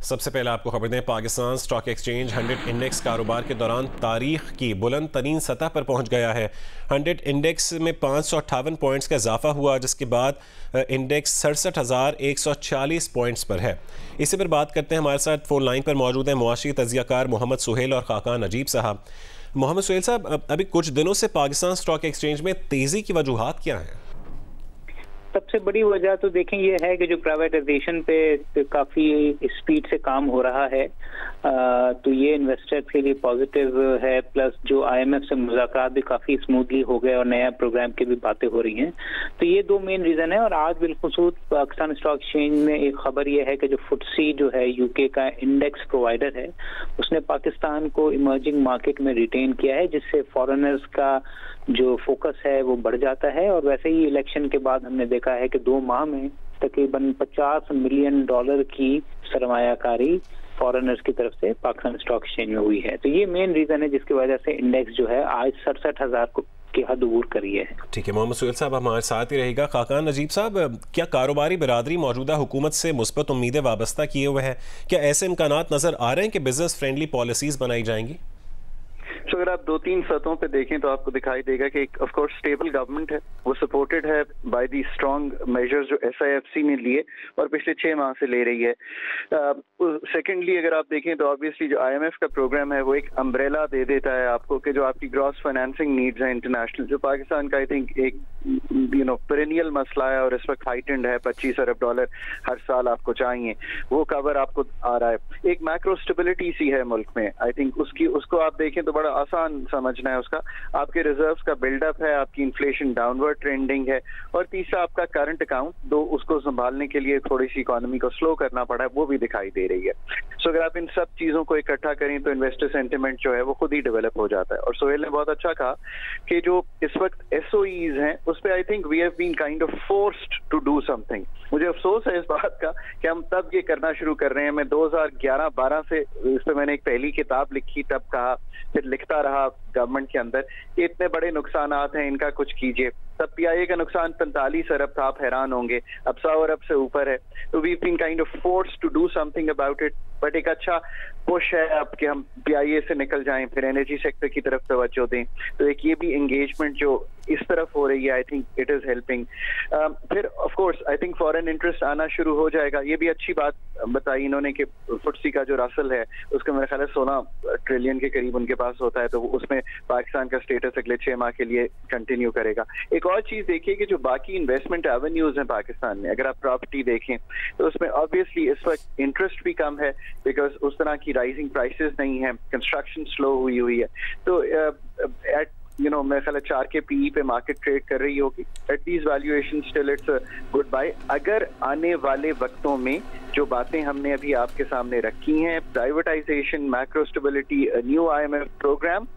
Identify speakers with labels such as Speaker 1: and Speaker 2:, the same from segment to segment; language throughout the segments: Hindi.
Speaker 1: सबसे पहले आपको खबर दें, पाकिस्तान स्टॉक एक्सचेंज 100 इंडेक्स कारोबार के दौरान तारीख की बुलंद तरीन सतह पर पहुंच गया है। 100 इंडेक्स में 558 पॉइंट्स का इजाफा हुआ, जिसके बाद इंडेक्स 67,140 पॉइंट्स पर है। इसी पर बात करते हैं। हमारे साथ फोन लाइन पर मौजूद हैं मुआशी तजियाकार मोहम्मद सुहेल और खाकान नजीब साहब। मोहम्मद सुहेल साहब, अभी कुछ दिनों से पाकिस्तान स्टॉक एक्सचेंज में तेज़ी की वजूहात क्या हैं?
Speaker 2: सबसे बड़ी वजह तो देखें ये है कि जो प्राइवेटाइजेशन पे काफी स्पीड से काम हो रहा है, तो ये इन्वेस्टर्स के लिए पॉजिटिव है। प्लस जो आईएमएफ से मुज़ाकरात भी काफी स्मूथली हो गए और नया प्रोग्राम की भी बातें हो रही हैं। तो ये दो मेन रीजन है। और आज बिलखुसूस पाकिस्तान स्टॉक एक्सचेंज में एक खबर ये है कि जो फुटसी जो है यूके का इंडेक्स प्रोवाइडर है, उसने पाकिस्तान को इमर्जिंग मार्केट में रिटेन किया है, जिससे फॉरेनर्स का जो फोकस है वो बढ़ जाता है। और वैसे ही इलेक्शन के बाद हमने देखा है कि 2 माह में तकरीबन $50 मिलियन की सरमायाकारी फॉरेनर्स की तरफ से पाकिस्तान स्टॉक एक्सचेंज में हुई है। तो ये मेन रीजन है जिसकी वजह से इंडेक्स जो है आज 67,000 की हद अबूर करी है।
Speaker 1: ठीक है, मोहम्मद सुहेल साहब हमारे साथ ही रहेगा। खाकान नजीब साहब, क्या कारोबारी बिरादरी मौजूदा हुकूमत से मुस्बत उम्मीदें वाबस्ता किए हुए हैं? क्या ऐसे इम्कानात नजर आ रहे हैं कि बिजनेस फ्रेंडली पॉलिसीज बनाई जाएंगी?
Speaker 3: तो अगर आप 2-3 सतहों पे देखें तो आपको दिखाई देगा कि ऑफ कोर्स स्टेबल गवर्नमेंट है, वो सपोर्टेड है बाय दी स्ट्रॉन्ग मेजर्स जो SIFC ने लिए और पिछले 6 माह से ले रही है। सेकेंडली अगर आप देखें तो ऑब्वियसली जो IMF का प्रोग्राम है वो एक अम्ब्रेला दे देता है आपको कि जो आपकी ग्रॉस फाइनेंसिंग नीड्स है इंटरनेशनल, जो पाकिस्तान का आई थिंक एक पेरेनियल मसला है और इस वक्त हाइटेंड है, $25 अरब हर साल आपको चाहिए, वो कवर आपको आ रहा है। एक मैक्रो स्टेबिलिटी सी है मुल्क में, आई थिंक उसको आप देखें तो बड़ा आसान समझना है। उसका आपके रिजर्व्स का बिल्डअप है, आपकी इन्फ्लेशन डाउनवर्ड ट्रेंडिंग है, और तीसरा आपका करंट अकाउंट, दो उसको संभालने के लिए थोड़ी सी इकोनॉमी को स्लो करना पड़ा है, वो भी दिखाई दे रही है। सो अगर आप इन सब चीजों को इकट्ठा करें तो इन्वेस्टर सेंटिमेंट जो है वो खुद ही डेवलप हो जाता है। और सोहेल ने बहुत अच्छा कहा कि जो इस वक्त SOEs हैं उस पर I think we have been kind of forced to do something. मुझे अफसोस है इस बात का कि हम तब ये करना शुरू कर रहे हैं। मैं 2011-12 से इस पर मैंने एक पहली किताब लिखी, तब कहा, फिर लिखता रहा गवर्नमेंट के अंदर कि इतने बड़े नुकसानात हैं, इनका कुछ कीजिए। तब PIA का नुकसान 45 अरब था, आप हैरान होंगे, अब 100 अरब से ऊपर है। तो we been kind of forced to do something about it. But एक अच्छा पुश है अब कि हम PIA से निकल जाएं, फिर एनर्जी सेक्टर की तरफ तवज्जो दें। तो एक ये भी एंगेजमेंट जो इस तरफ हो रही है, I think it is helping. फिर of course I think foreign interest आना शुरू हो जाएगा। ये भी अच्छी बात बताई इन्होंने कि फुटसी का जो रसल है उसका मेरे ख्याल है 16 ट्रिलियन के करीब उनके पास होता है, तो उसमें पाकिस्तान का स्टेटस अगले 6 माह के लिए कंटिन्यू करेगा। एक और चीज देखिए कि जो बाकी इन्वेस्टमेंट एवेन्यूज हैं पाकिस्तान में, अगर आप प्रॉपर्टी देखें तो उसमें ऑब्वियसली इस वक्त इंटरेस्ट भी कम है बिकॉज उस तरह की राइजिंग प्राइसेस नहीं है, कंस्ट्रक्शन स्लो हुई है। तो एट मेरे ख्याल 4 के PE पे मार्केट ट्रेड कर रही होगी। At these valuation still it's good buy. अगर आने वाले वक्तों में जो बातें हमने अभी आपके सामने रखी हैं, privatisation, macro stability, new IMF programme,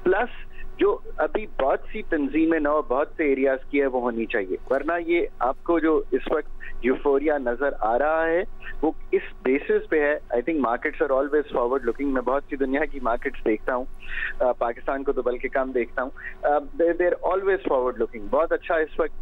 Speaker 3: plus जो अभी बहुत सी तंजीमें नौ बहुत से एरियाज की है वो होनी चाहिए, वरना ये आपको जो इस वक्त यूफोरिया नजर आ रहा है वो इस बेसिस पे है। I think markets are always forward looking. मैं बहुत सी दुनिया की मार्केट्स देखता हूँ, पाकिस्तान को तो बल्कि कम देखता हूँ। देर ऑलवेज फॉरवर्ड लुकिंग। बहुत अच्छा इस वक्त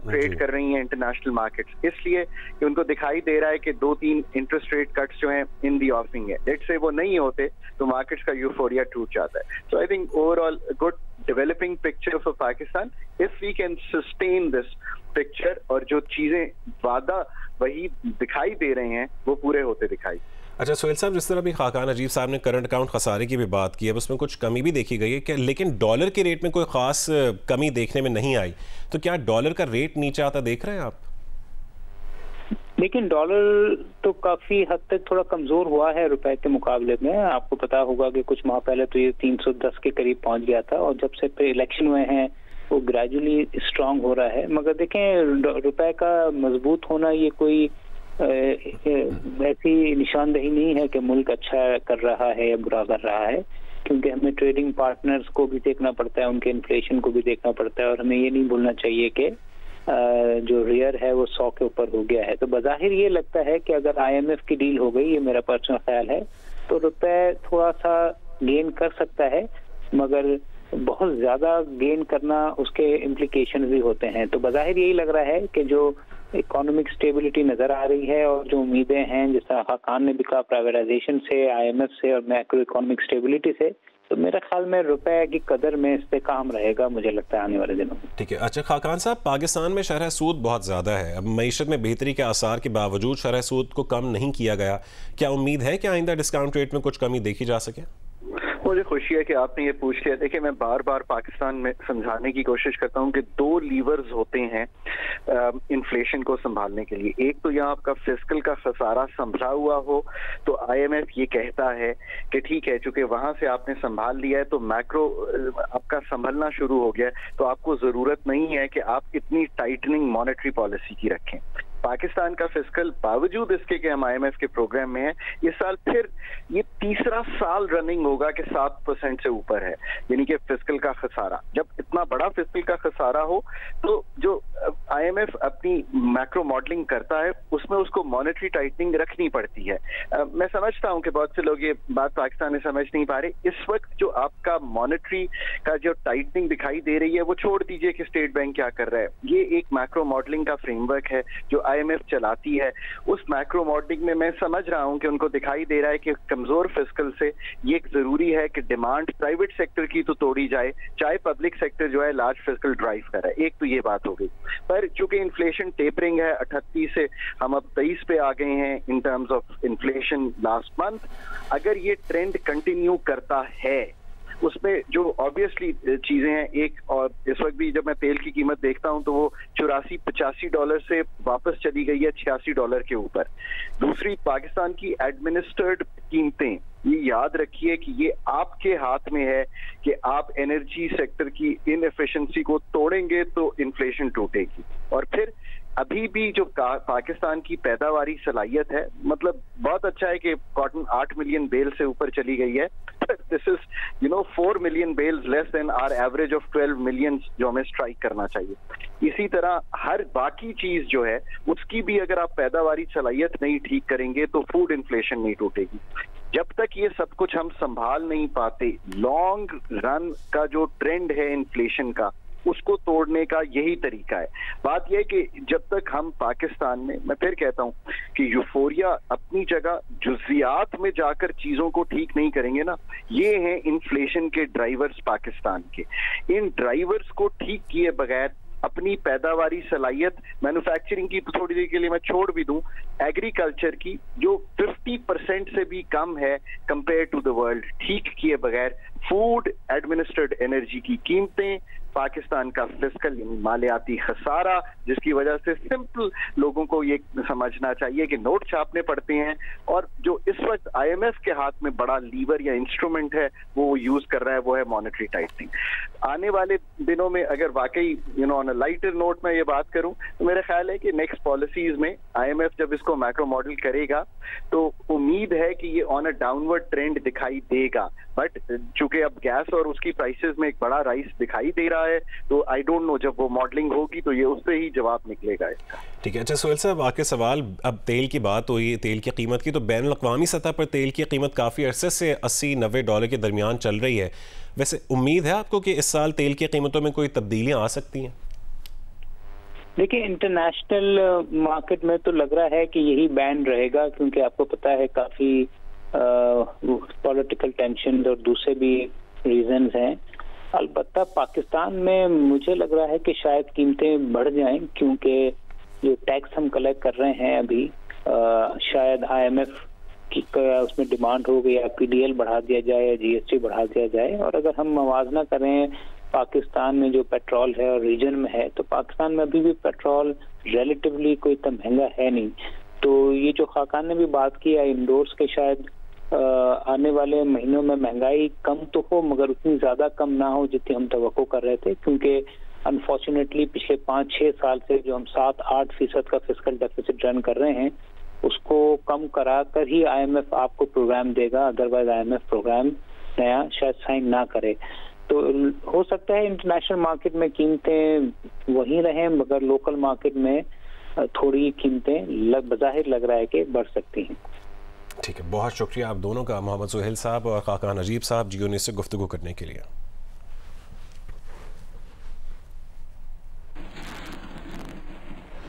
Speaker 3: ट्रेड कर रही हैं इंटरनेशनल मार्केट्स, इसलिए कि उनको दिखाई दे रहा है कि 2-3 इंटरेस्ट रेट कट्स जो हैं इन दी ऑफिंग है, लेट्स से वो नहीं होते तो मार्केट्स का यूफोरिया टूट जाता है। So I think overall good developing picture for Pakistan if we can sustain this picture, और जो चीजें वादा वही दिखाई दे रहे हैं वो पूरे होते दिखाई।
Speaker 1: अच्छा सोहेल साहब, जिस तरह भी खाकान अजीब साहब ने करंट अकाउंट खसारे की भी बात की है, उसमें कुछ कमी भी देखी गई है कि, लेकिन डॉलर के रेट में कोई खास कमी देखने में नहीं आई। तो क्या डॉलर का रेट नीचे आता देख रहे हैं आप?
Speaker 2: लेकिन डॉलर तो काफी हद तक थोड़ा कमजोर हुआ है रुपए के मुकाबले में। आपको पता होगा कि कुछ माह पहले तो ये 310 के करीब पहुंच गया था, और जब से इलेक्शन हुए हैं वो ग्रेजुअली स्ट्रांग हो रहा है। मगर देखें, रुपए का मजबूत होना ये कोई ऐसी निशानदही नहीं है कि मुल्क अच्छा कर रहा है या बुरा कर रहा है, क्योंकि हमें ट्रेडिंग पार्टनर्स को भी देखना पड़ता है, उनके इन्फ्लेशन को भी देखना पड़ता है, और हमें ये नहीं भूलना चाहिए कि जो रियर है वो 100 के ऊपर हो गया है। तो बज़ाहिर ये लगता है कि अगर IMF की डील हो गई, ये मेरा पर्सनल ख्याल है, तो रुपए थोड़ा सा गेन कर सकता है, मगर बहुत ज्यादा गेन करना उसके इम्प्लीकेशन भी होते हैं। तो बज़ाहिर यही लग रहा है कि जो इकोनॉमिक स्टेबिलिटी नजर आ रही है और जो उम्मीदें हैं, जैसा खाकान ने भी कहा, प्राइवेटाइजेशन से, IMF से और मैक्रो इकोनॉमिक स्टेबिलिटी से, तो मेरे ख्याल में रुपए की कदर में इस पे काम रहेगा, मुझे लगता है आने वाले दिनों में।
Speaker 1: ठीक है। अच्छा खाकान साहब, पाकिस्तान में शरह सूद बहुत ज़्यादा है, अब मईशत में बेहतरी के आसार के बावजूद शरह सूद को कम नहीं किया गया, क्या उम्मीद है कि आइंदा डिस्काउंट रेट में कुछ कमी देखी जा सके?
Speaker 3: मुझे खुशी है कि आपने ये पूछ लिया। देखिए, मैं बार बार पाकिस्तान में समझाने की कोशिश करता हूँ कि दो लीवर्स होते हैं इन्फ्लेशन को संभालने के लिए। एक तो यहाँ आपका फिस्कल का खसारा संभला हुआ हो, तो IMF ये कहता है कि ठीक है, चूंकि वहां से आपने संभाल लिया है तो मैक्रो आपका संभलना शुरू हो गया, तो आपको जरूरत नहीं है कि आप इतनी टाइटनिंग मॉनेटरी पॉलिसी की रखें। पाकिस्तान का फिस्कल, बावजूद इसके कि हम IMF के प्रोग्राम में हैं, इस साल फिर ये तीसरा साल रनिंग होगा कि 7% से ऊपर है, यानी कि फिस्कल का खसारा। जब इतना बड़ा फिस्कल का खसारा हो तो जो IMF अपनी मैक्रो मॉडलिंग करता है उसमें उसको मॉनेटरी टाइटनिंग रखनी पड़ती है। मैं समझता हूं कि बहुत से लोग ये बात पाकिस्तान में समझ नहीं पा रहे। इस वक्त जो आपका मॉनेटरी का जो टाइटनिंग दिखाई दे रही है वो छोड़ दीजिए कि स्टेट बैंक क्या कर रहा है, ये एक मैक्रो मॉडलिंग का फ्रेमवर्क है जो IMF चलाती है। उस मैक्रो मॉडलिंग में मैं समझ रहा हूं कि उनको दिखाई दे रहा है कि कमजोर फिस्कल से ये जरूरी है कि डिमांड प्राइवेट सेक्टर की तो तोड़ी जाए, चाहे पब्लिक सेक्टर जो है लार्ज फिस्कल ड्राइव कर रहा है। एक तो ये बात हो गई। पर चूंकि इन्फ्लेशन टेपरिंग है, 38 से हम अब 23 पे आ गए हैं in terms of inflation last month, अगर ये ट्रेंड कंटिन्यू करता है उसमें जो ऑब्वियसली चीजें हैं, एक और इस वक्त भी जब मैं तेल की कीमत देखता हूं तो वो $84-85 से वापस चली गई है $86 के ऊपर। दूसरी, पाकिस्तान की एडमिनिस्ट्रेड कीमतें, ये याद रखिए कि ये आपके हाथ में है कि आप एनर्जी सेक्टर की इनएफिशिएंसी को तोड़ेंगे तो इन्फ्लेशन टूटेगी। और फिर अभी भी जो पाकिस्तान की पैदावारी सलाहियत है, मतलब बहुत अच्छा है कि कॉटन 8 मिलियन बेल से ऊपर चली गई है, this is 4 million barrels less than our average of 12 million जो हमें स्ट्राइक करना चाहिए। इसी तरह हर बाकी चीज जो है उसकी भी अगर आप पैदावारी सलाहियत नहीं ठीक करेंगे तो फूड इन्फ्लेशन नहीं टूटेगी। जब तक ये सब कुछ हम संभाल नहीं पाते, लॉन्ग रन का जो ट्रेंड है इन्फ्लेशन का, उसको तोड़ने का यही तरीका है। बात यह कि जब तक हम पाकिस्तान में, मैं फिर कहता हूं कि यूफोरिया अपनी जगह, जुजियात में जाकर चीजों को ठीक नहीं करेंगे ना, ये हैं इन्फ्लेशन के ड्राइवर्स पाकिस्तान के। इन ड्राइवर्स को ठीक किए बगैर अपनी पैदावारी सलाहियत, मैन्युफैक्चरिंग की तो थोड़ी देर के लिए मैं छोड़ भी दूं, एग्रीकल्चर की जो 50% से भी कम है कंपेयर टू द वर्ल्ड, ठीक किए बगैर फूड, एडमिनिस्ट्रेड एनर्जी की कीमतें, पाकिस्तान का फिस्कल मालियाती खसारा, जिसकी वजह से सिंपल लोगों को ये समझना चाहिए कि नोट छापने पड़ते हैं, और जो इस वक्त IMF के हाथ में बड़ा लीवर या इंस्ट्रूमेंट है वो यूज कर रहा है, वो है मॉनेटरी टाइटनिंग। आने वाले दिनों में अगर वाकई ऑन अ लाइटर नोट में ये बात करूं तो मेरा ख्याल है कि नेक्स्ट पॉलिसीज में IMF जब इसको मैक्रो मॉडल करेगा तो उम्मीद है कि ये ऑन अ डाउनवर्ड ट्रेंड दिखाई देगा। बट चूंकि अब गैस और उसकी प्राइसेस में एक बड़ा राइस दिखाई दे रहा है, तो आई डोंट नो जब वो मॉडलिंग होगी तो ये उससे ही जवाब निकलेगा इसका।
Speaker 1: ठीक है। अच्छा सुहेल साहब, आके सवाल, अब तेल की बात हुई, तेल की कीमत की, तो बैन अल-अक़वामी सतह पर तेल की कीमत काफ़ी अरसे से $80-90 के दरमियान चल रही है। वैसे उम्मीद है आपको कि इस साल तेल की कीमतों में कोई तब्दीलियां आ सकती हैं?
Speaker 2: देखिए, इंटरनेशनल मार्केट में तो लग रहा है कि यही बैन रहेगा, क्योंकि आपको पता है काफी पॉलिटिकल टेंशन और दूसरे भी रीजंस हैं। अलबत्ता पाकिस्तान में मुझे लग रहा है कि शायद कीमतें बढ़ जाएं, क्योंकि जो टैक्स हम कलेक्ट कर रहे हैं अभी, शायद IMF की उसमें डिमांड हो गई, PDL बढ़ा दिया जाए या GST बढ़ा दिया जाए। और अगर हम मवाजना करें पाकिस्तान में जो पेट्रोल है और रीजन में है, तो पाकिस्तान में अभी भी पेट्रोल रिलेटिवली कोई इतना महंगा है नहीं। तो ये जो खाकान ने भी बात की है इंडोर्स के, शायद आने वाले महीनों में महंगाई कम तो हो, मगर उतनी ज्यादा कम ना हो जितनी हम तवक्को कर रहे थे, क्योंकि अनफॉर्चुनेटली पिछले 5-6 साल से जो हम 7-8% का फिस्कल डेफिसिट रन कर रहे हैं, उसको कम करा कर ही IMF आपको प्रोग्राम देगा, अदरवाइज IMF प्रोग्राम नया शायद साइन ना करे। तो हो सकता है इंटरनेशनल मार्केट में कीमतें वही रहें, मगर लोकल मार्केट में थोड़ी कीमतें बज़ाहिर लग रहा है कि बढ़ सकती हैं।
Speaker 1: ठीक है, बहुत शुक्रिया आप दोनों का, मोहम्मद सुहेल साहब और खाकान अजीब साहब, जियो न्यूज़ से गुफ्तगू करने के लिए।